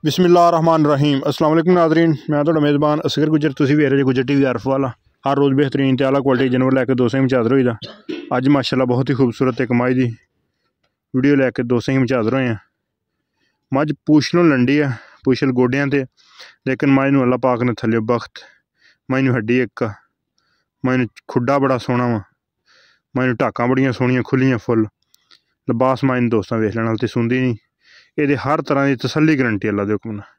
बिस्मिल्लाहिर्रहमानिर्रहीम अस्सलाम वालेकुम नाज़रीन, मैं तो मेज़बान असगर गुजर। तुसीं वेख रहे गुजर टीवी अर्फ वाला। हर रोज़ बेहतरीन ते आला क्वालिटी जानवर लैके दोस्तें में हाज़र होई दा। अज माशाल्लाह बहुत ही खूबसूरत एक मझ दी वीडियो लैके दोस्तें में हाज़र होए हैं। मझ पूछलों लंडी है, पूछल गोड्यां ते, लेकिन मझ नूं अल्लाह पाक ने थल्ले बख्त, मझ नूं हड्डी एक, मझ नूं खुड्डा बड़ा सोहना वा, मझ नूं टाकां बड़ियां सोहनियां खुल्लियां फुल लबास। मझ नूं दोस्तां वेख लैण ते सुंदी नहीं, ये हर तरह की तसल्ली गारंटी अल्लाह दे हुक्म नाल।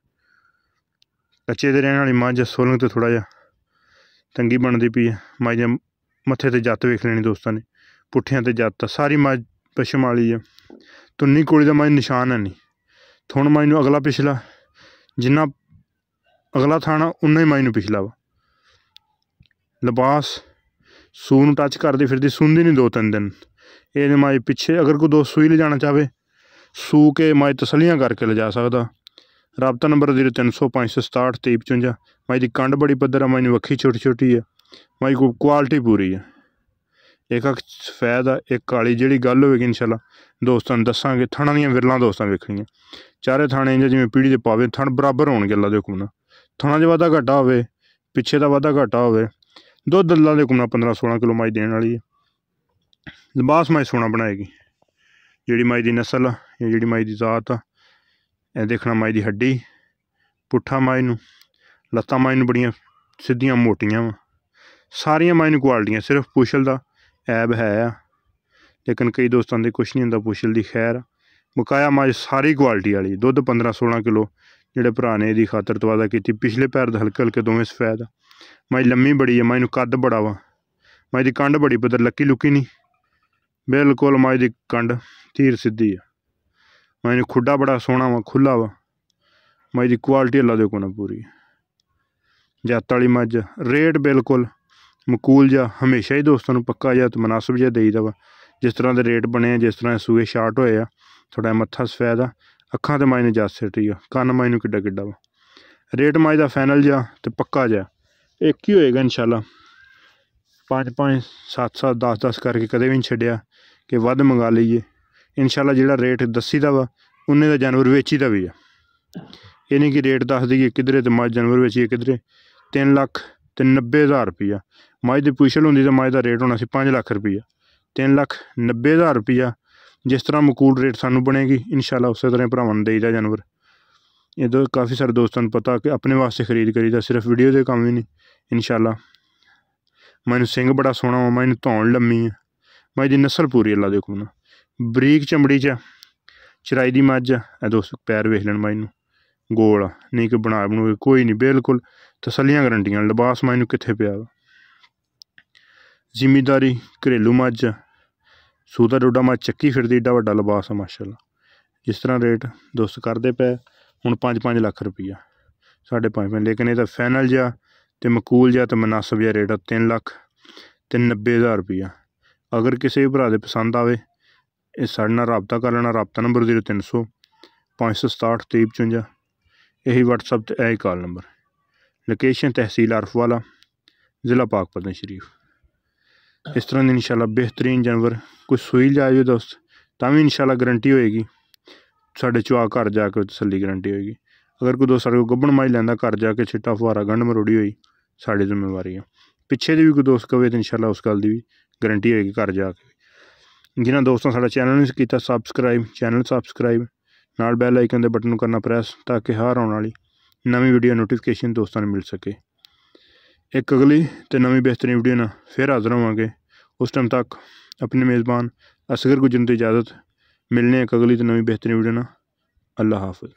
कच्चे दे रहने वाली मझ सोलंग तो थोड़ा जा तंगी बनती पई है। मझ दे मत्थे ते जत्त वेख लेनी दोस्तों ने, पुट्ठियां ते जत्त सारी मझ पशम वाली है। तुन्नी कोड़ी दा मझ निशान है नहीं। थुण मझ नूं अगला पिछला, जिन्ना अगला थाना उन्ना ही मझ नूं पिछला वा। लिबास सूह नूं टच करदी फिरदी, सुंदी नहीं 2-3 दिन। ये मझ पिछे अगर कोई दोस्त सूई ले जाना चाहे, सूह के मझ तसलियां करके ले जा सकदा। राबता नंबर 0300 567 2355। मझ की कंड बड़ी पद्धर है, मझ की वक्खी छोटी छोटी है, मझ को क्वालिटी पूरी है। एक अख सफैद है, एक काली। जी गल होगी इंशाल्लाह दोस्तों दसांगे। थणा दियां विरलां दोस्तों वेखणियां, चारे थाने इंज जिवें पीढ़ी दे पावे थण बराबर होणगे अल्लाह दे हुक्म नाल। थणा च वाधा घाटा होवे, पिछे दा वाधा घाटा होवे, दुद्ध अल्लाह दे हुक्म नाल 15-16 किलो मझ देने वाली है। लिबास मझ सोहना बनाएगी। जी मझ की नस्ल या जी मझ की जात आ, यह देखना मझ की हड्डी, पुट्ठा मझ नूं, लत्तां मझ नूं बड़ियां सीधियां मोटियां वा। सारियां मझ नूं क्वालिटियां, सिर्फ पुछल दा ऐब है आ, लेकिन कई दोस्तों के कुछ नहीं होंदा पुछल दी। खैर बकाया मझ सारी क्वालिटी वाली। दुद्ध 15-16 किलो जोड़े भरा ने यदी खातर तवादा की। पिछले पैर दे हल्के हल्के दोवें सफैद। मझ लम्मी बड़ी है, मझ नूं कद बड़ा वा, मझ की कंड बड़ी पद्धर, लक्की लुक्की नहीं बिल्कुल। मझ की कंड धीर सीधी है, मझ नूं खुड्डा बड़ा सोहना वा, खुला वा। मझ की क्वालिटी अल्लाह दे हुक्म नाल पूरी है। जत्त वाली मझ, रेट बिल्कुल मकूल जा हमेशा ही दोस्तों नूं पक्का जा तो मुनासिब जा देईदा वा। जिस तरह के रेट बने, जिस तरह सूए शार्ट होए आ, थोड़ा मत्था सफैद आ, अखां ते मझ ने जस सिटी आ, कन्न मझ नूं किड्डा किड्डा वा। रेट मझ दा फाइनल जा तो पक्का जा एक ही होएगा इंशाल्लाह। 5-5 7-7 10-10 करके कदे भी नहीं छड्डिया कि वध मंगा लीए। इंशाल्लाह जिहड़ा रेट दस्सी दा वा उन्ने दा जानवर वेची दा भी है। ये नहीं कि रेट दस दईए किधरे तो मझ जानवर वेचिए किधरे। 3,90,000 रुपया मझ की पुछल होंदी तो मझ का रेट होना सी 5 लाख रुपया। 3,90,000 रुपया जिस तरह मकूल रेट सानू बनेगी इंशाल्लाह उस तरह भरावां नूं देईदा जानवर। ये तो काफ़ी सारे दोस्तों को पता कि अपने वास्ते खरीद करीदा, सिर्फ वीडियो के काम ही नहीं। इंशाल्लाह मझ नूं सिंग बड़ा सोहना वा, मझ नूं धौन लम्मी है, मझ की नस्ल पूरी अल्लाह दे हुक्म नाल। बरीक चमड़ी च चराई दी मझ है दोस्त। पैर वेख लैन मझ नूं गोल आ, नहीं कि बना बनू कोई नहीं, बिल्कुल तसलियां गारंटियां। लिबास मझ नूं कित्थे पिया वा। जिमीदारी घरेलू मझ, सूदा डोडा मझ चक्की फिरदी, एड्डा वड्डा लिबास है माशाल्लाह। जिस तरह रेट दोस्त करते पे हुण 5-5 लाख रुपया, 5.5, लेकिन ये फाइनल जा तो मकूल जा तो मुनासिब जा रेट 3,90,000 रुपया। अगर किसी भी भरा दे पसंद आवे इस साढ़े नाल राबता कर लेना। राबता नंबर 0300 567 2355। यही व्हाट्सअप ते यही कॉल नंबर। लोकेशन तहसील अर्फ वाला, ज़िला पाकपतन शरीफ। इस तरह इंशाल्लाह बेहतरीन जानवर कुछ सूई जाए दोस्त तां इंशाल्लाह गारंटी होएगी। साढ़े चुआ घर जाके तसली गारंटी होएगी। अगर कोई दोस्त साढ़े को गब्बन मझ लैंदा घर जाके छिट्टा फुहारा गंढ मरोड़ी होई साड़ी जिम्मेवारी है। पिछे दी भी कोई दोस्त कवे तो इंशाल्लाह उस गल की भी गारंटी होएगी घर जाके। जिन्होंने दोस्तों साढ़ा चैनल नहीं किया सबसक्राइब, चैनल सबसक्राइब नाल बैल आइकन के बटन करना प्रेस, ताकि हर आने वाली नवी वीडियो नोटिफिकेशन दोस्तों ने मिल सके। एक अगली तो नवी बेहतरीन वीडियो ना फिर हाजिर होवांगे। उस टाइम तक अपने मेज़बान असगर गुजर की इजाज़त। मिलने एक अगली तो नवी बेहतरीन वीडियो ना। अल्लाह हाफिज़।